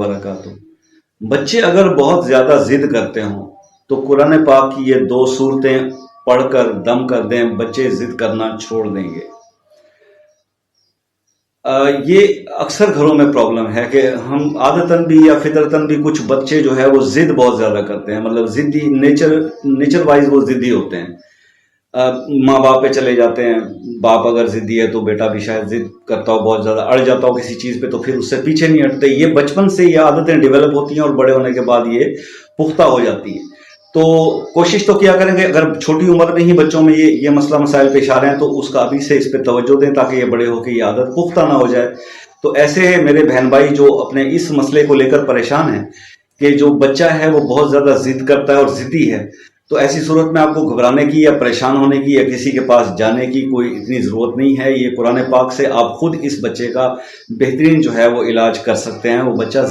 वबरकातुहू। बच्चे अगर बहुत ज़्यादा ज़िद करते हों तो कुरान पाक की ये 2 सूरतें पढ़कर दम कर दें, बच्चे ज़िद करना छोड़ देंगे। ये अक्सर घरों में प्रॉब्लम है कि हम आदतन भी या फितरतन भी कुछ बच्चे जो है वो ज़िद बहुत ज़्यादा करते हैं, मतलब ज़िद्दी नेचर वाइज वो ज़िद्दी होते हैं। माँ बाप पे चले जाते हैं, बाप अगर ज़िद्दी है तो बेटा भी शायद ज़िद करता हो, बहुत ज़्यादा अड़ जाता हो किसी चीज़ पे तो फिर उससे पीछे नहीं हटते। ये बचपन से ये आदतें डेवलप होती हैं और बड़े होने के बाद ये पुख्ता हो जाती है। तो कोशिश तो किया करेंगे, अगर छोटी उम्र में ही बच्चों में ये मसला मसाइल पेश आ रहे हैं तो उसका अभी से इस पे तवज्जो दें ताकि ये बड़े होकर ये आदत पुख्ता ना हो जाए। तो ऐसे मेरे बहन भाई जो अपने इस मसले को लेकर परेशान हैं कि जो बच्चा है वो बहुत ज़्यादा ज़िद करता है और ज़िद्दी है, तो ऐसी सूरत में आपको घबराने की या परेशान होने की या किसी के पास जाने की कोई इतनी ज़रूरत नहीं है। ये कुरान पाक से आप खुद इस बच्चे का बेहतरीन जो है वो इलाज कर सकते हैं। वो बच्चा